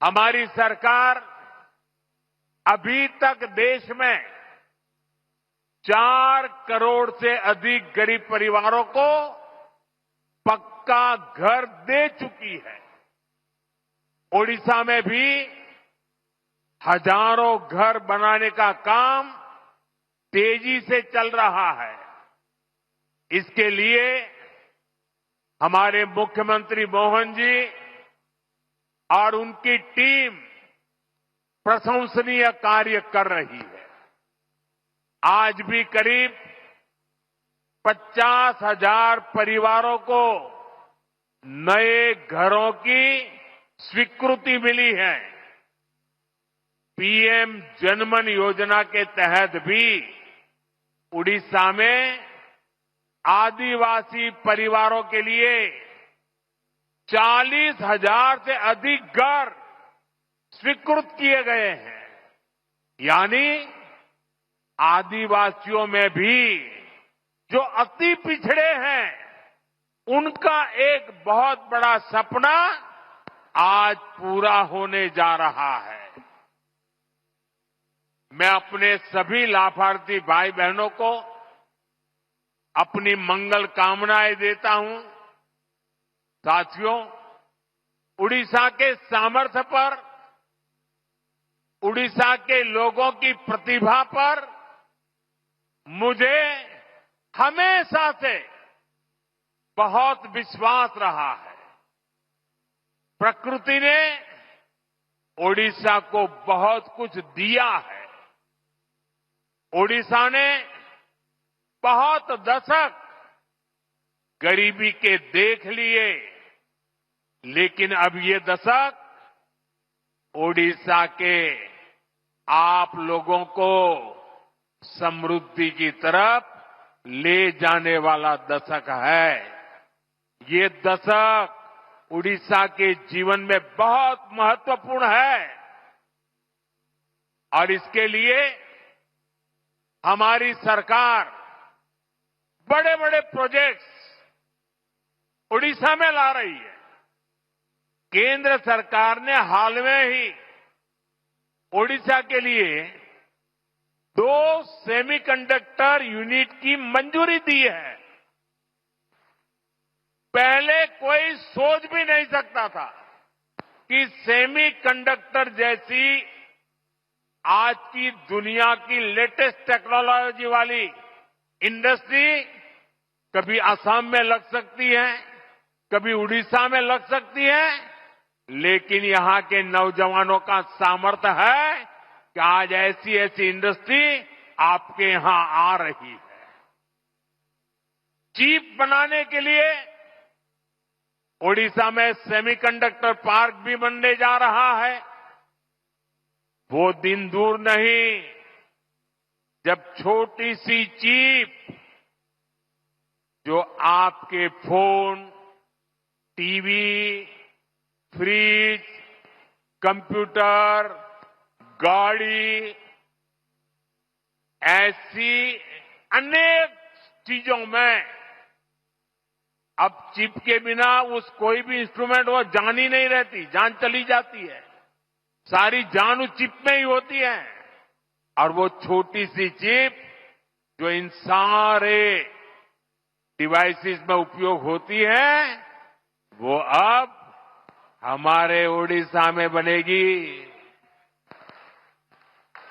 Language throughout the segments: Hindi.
हमारी सरकार अभी तक देश में 4 करोड़ से अधिक गरीब परिवारों को पक्का घर दे चुकी है। ओडिशा में भी हजारों घर बनाने का काम तेजी से चल रहा है। इसके लिए हमारे मुख्यमंत्री मोहन जी और उनकी टीम प्रशंसनीय कार्य कर रही है। आज भी करीब 50,000 परिवारों को नए घरों की स्वीकृति मिली है। पीएम जनमन योजना के तहत भी उड़ीसा में आदिवासी परिवारों के लिए 40,000 से अधिक घर स्वीकृत किए गए हैं। यानी आदिवासियों में भी जो अति पिछड़े हैं, उनका एक बहुत बड़ा सपना आज पूरा होने जा रहा है। मैं अपने सभी लाभार्थी भाई बहनों को अपनी मंगल कामनाएं देता हूं। साथियों, उड़ीसा के सामर्थ्य पर, उड़ीसा के लोगों की प्रतिभा पर मुझे हमेशा से बहुत विश्वास रहा है। प्रकृति ने ओडिशा को बहुत कुछ दिया है। ओडिशा ने बहुत दशक गरीबी के देख लिए, लेकिन अब ये दशक ओडिशा के आप लोगों को समृद्धि की तरफ ले जाने वाला दशक है। ये दशक उड़ीसा के जीवन में बहुत महत्वपूर्ण है और इसके लिए हमारी सरकार बड़े बड़े प्रोजेक्ट्स उड़ीसा में ला रही है। केंद्र सरकार ने हाल में ही ओडिशा के लिए 2 सेमीकंडक्टर यूनिट की मंजूरी दी है। पहले कोई सोच भी नहीं सकता था कि सेमीकंडक्टर जैसी आज की दुनिया की लेटेस्ट टेक्नोलॉजी वाली इंडस्ट्री कभी असम में लग सकती है, कभी उड़ीसा में लग सकती है, लेकिन यहां के नौजवानों का सामर्थ्य है कि आज ऐसी ऐसी इंडस्ट्री आपके यहां आ रही है। चिप बनाने के लिए ओडिशा में सेमीकंडक्टर पार्क भी बनने जा रहा है। वो दिन दूर नहीं जब छोटी सी चिप जो आपके फोन, टीवी, फ्रिज, कंप्यूटर, गाड़ी, ऐसी अनेक चीजों में अब चिप के बिना उस कोई भी इंस्ट्रूमेंट वो जान ही नहीं रहती, जान चली जाती है। सारी जान उस चिप में ही होती है। और वो छोटी सी चिप जो इन सारे डिवाइसेस में उपयोग होती है, वो अब हमारे ओडिशा में बनेगी।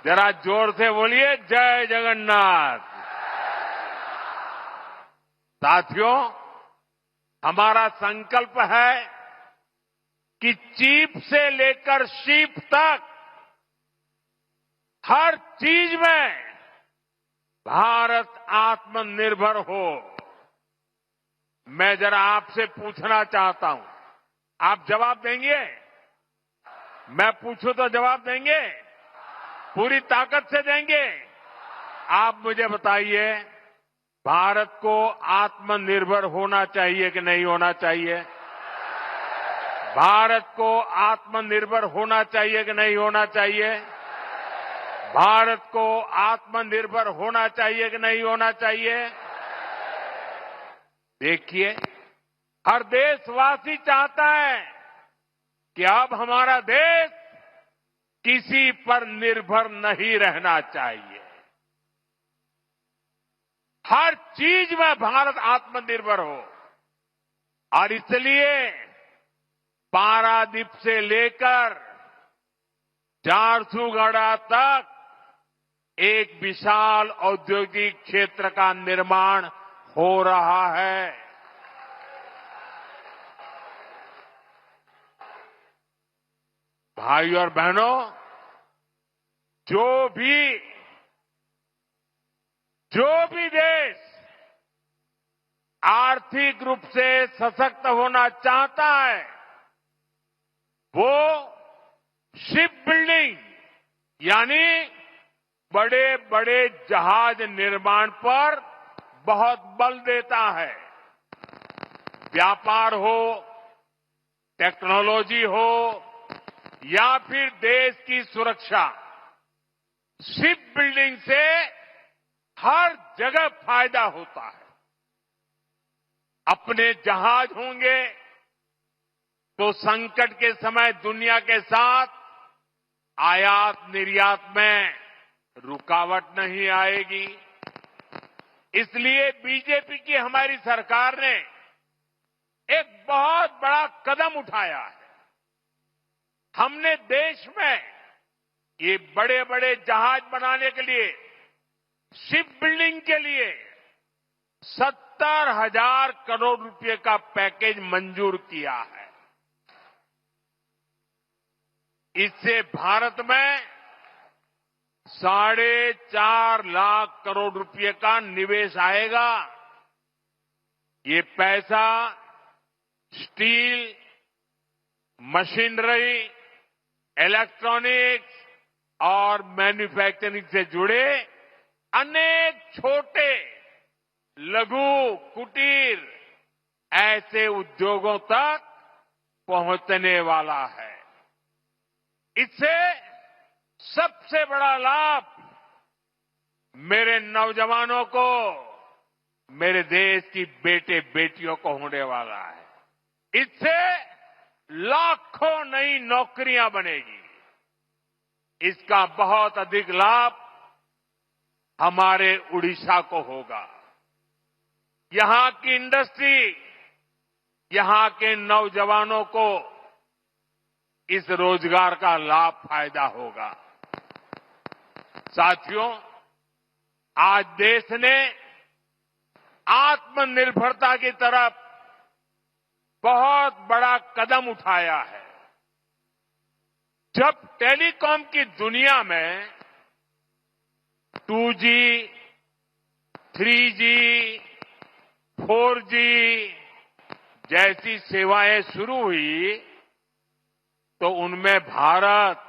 जरा जोर से बोलिए, जय जगन्नाथ। साथियों, हमारा संकल्प है कि चिप से लेकर शिप तक हर चीज में भारत आत्मनिर्भर हो। मैं जरा आपसे पूछना चाहता हूं, आप जवाब देंगे? मैं पूछूं तो जवाब देंगे? पूरी ताकत से देंगे? आप मुझे बताइए, भारत को आत्मनिर्भर होना चाहिए कि नहीं होना चाहिए? भारत को आत्मनिर्भर होना चाहिए कि नहीं होना चाहिए? भारत को आत्मनिर्भर होना चाहिए कि नहीं होना चाहिए? देखिए, हर देशवासी चाहता है कि अब हमारा देश किसी पर निर्भर नहीं रहना चाहिए। हर चीज में भारत आत्मनिर्भर हो और इसलिए पारादीप से लेकर झारसुगुड़ा तक एक विशाल औद्योगिक क्षेत्र का निर्माण हो रहा है। भाइयों और बहनों, जो भी देश आर्थिक रूप से सशक्त होना चाहता है, वो शिप बिल्डिंग यानी बड़े बड़े जहाज निर्माण पर बहुत बल देता है। व्यापार हो, टेक्नोलॉजी हो या फिर देश की सुरक्षा, शिप बिल्डिंग से हर जगह फायदा होता है। अपने जहाज होंगे तो संकट के समय दुनिया के साथ आयात निर्यात में रुकावट नहीं आएगी। इसलिए बीजेपी की हमारी सरकार ने एक बहुत बड़ा कदम उठाया है। हमने देश में ये बड़े बड़े जहाज बनाने के लिए, शिप बिल्डिंग के लिए 70,000 करोड़ रुपए का पैकेज मंजूर किया है। इससे भारत में 4.5 लाख करोड़ रुपए का निवेश आएगा। ये पैसा स्टील, मशीनरी, इलेक्ट्रॉनिक्स और मैन्युफैक्चरिंग से जुड़े अनेक छोटे, लघु, कुटीर ऐसे उद्योगों तक पहुंचने वाला है। इससे सबसे बड़ा लाभ मेरे नौजवानों को, मेरे देश की बेटे बेटियों को होने वाला है। इससे लाखों नई नौकरियां बनेगी। इसका बहुत अधिक लाभ हमारे उड़ीसा को होगा। यहां की इंडस्ट्री, यहां के नौजवानों को इस रोजगार का लाभ फायदा होगा। साथियों, आज देश ने आत्मनिर्भरता की तरफ बहुत बड़ा कदम उठाया है। जब टेलीकॉम की दुनिया में 2G, 3G, 4G जैसी सेवाएं शुरू हुई तो उनमें भारत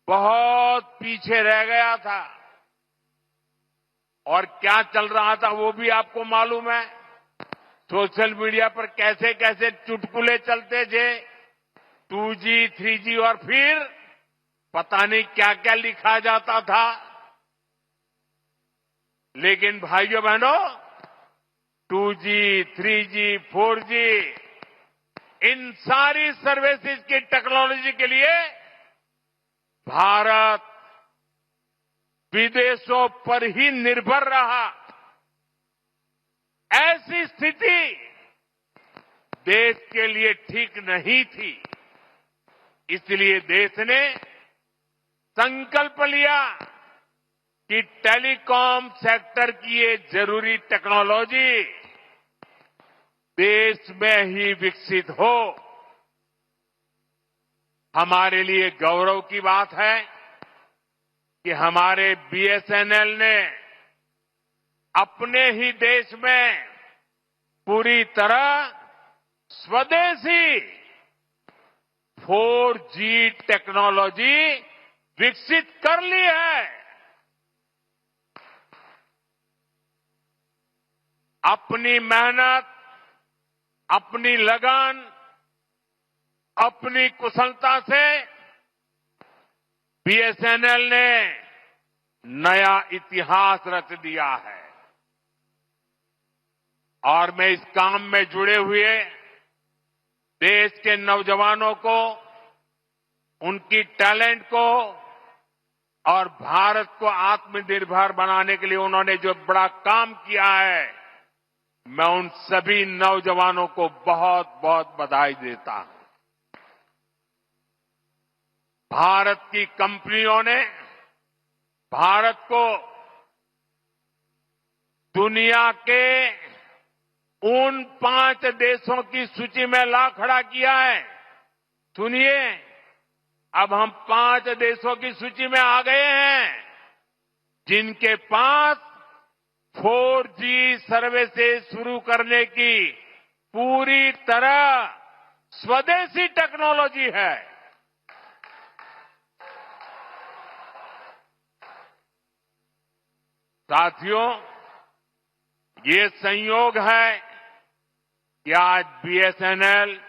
बहुत पीछे रह गया था। और क्या चल रहा था वो भी आपको मालूम है। सोशल मीडिया पर कैसे कैसे चुटकुले चलते थे, 2G, 3G और फिर पता नहीं क्या क्या लिखा जाता था। लेकिन भाइयों बहनों, 2G, 3G, 4G इन सारी सर्विसेज की टेक्नोलॉजी के लिए भारत विदेशों पर ही निर्भर रहा। ऐसी स्थिति देश के लिए ठीक नहीं थी। इसलिए देश ने संकल्प लिया कि टेलीकॉम सेक्टर की ये जरूरी टेक्नोलॉजी देश में ही विकसित हो। हमारे लिए गौरव की बात है कि हमारे BSNL ने अपने ही देश में पूरी तरह स्वदेशी 4G टेक्नोलॉजी विकसित कर ली है। अपनी मेहनत, अपनी लगन, अपनी कुशलता से BSNL ने नया इतिहास रच दिया है। और मैं इस काम में जुड़े हुए देश के नौजवानों को उनकी टैलेंट को और भारत को आत्मनिर्भर बनाने के लिए उन्होंने जो बड़ा काम किया है, मैं उन सभी नौजवानों को बहुत बहुत बधाई देता हूं। भारत की कंपनियों ने भारत को दुनिया के उन 5 देशों की सूची में ला खड़ा किया है। सुनिए, अब हम 5 देशों की सूची में आ गए हैं जिनके पास 4G सर्विसेज शुरू करने की पूरी तरह स्वदेशी टेक्नोलॉजी है। साथियों, ये संयोग है कि आज बीएसएनएल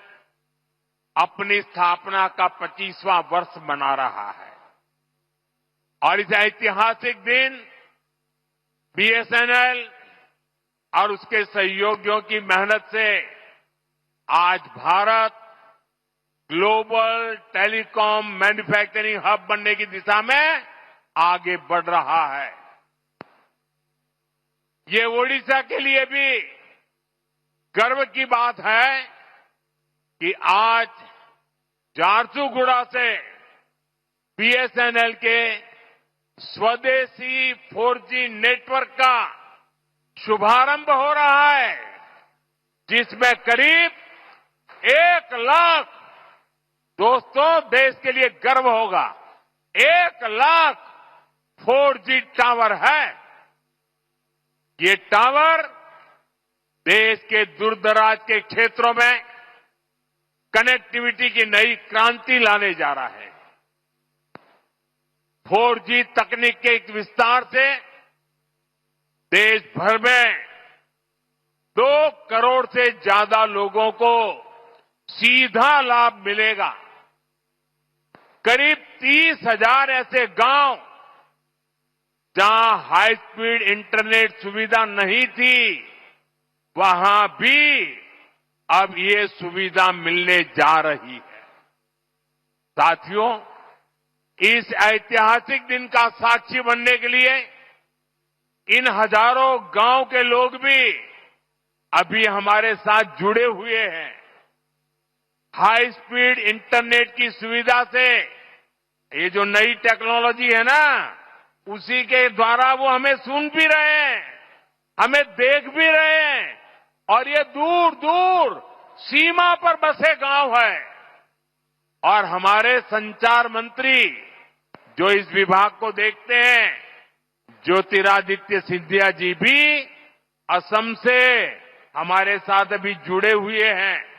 अपनी स्थापना का 25वां वर्ष मना रहा है और इस ऐतिहासिक दिन बीएसएनएल और उसके सहयोगियों की मेहनत से आज Bharat global telecom manufacturing hub बनने की दिशा में आगे बढ़ रहा है। ये ओडिशा के लिए भी गर्व की बात है कि आज झारसुगुड़ा से बीएसएनएल के स्वदेशी 4G नेटवर्क का शुभारंभ हो रहा है, जिसमें करीब 1 लाख, दोस्तों देश के लिए गर्व होगा, 1 लाख 4G टावर है। ये टावर देश के दूरदराज के क्षेत्रों में कनेक्टिविटी की नई क्रांति लाने जा रहा है। 4G तकनीक के एक विस्तार से देश भर में 2 करोड़ से ज्यादा लोगों को सीधा लाभ मिलेगा। करीब 30,000 ऐसे गांव जहां हाई स्पीड इंटरनेट सुविधा नहीं थी, वहां भी अब ये सुविधा मिलने जा रही है। साथियों, इस ऐतिहासिक दिन का साक्षी बनने के लिए इन हजारों गांव के लोग भी अभी हमारे साथ जुड़े हुए हैं। हाई स्पीड इंटरनेट की सुविधा से ये जो नई टेक्नोलॉजी है ना, उसी के द्वारा वो हमें सुन भी रहे हैं, हमें देख भी रहे हैं और ये दूर दूर सीमा पर बसे गांव है। और हमारे संचार मंत्री जो इस विभाग को देखते हैं, ज्योतिरादित्य सिंधिया जी भी असम से हमारे साथ अभी जुड़े हुए हैं।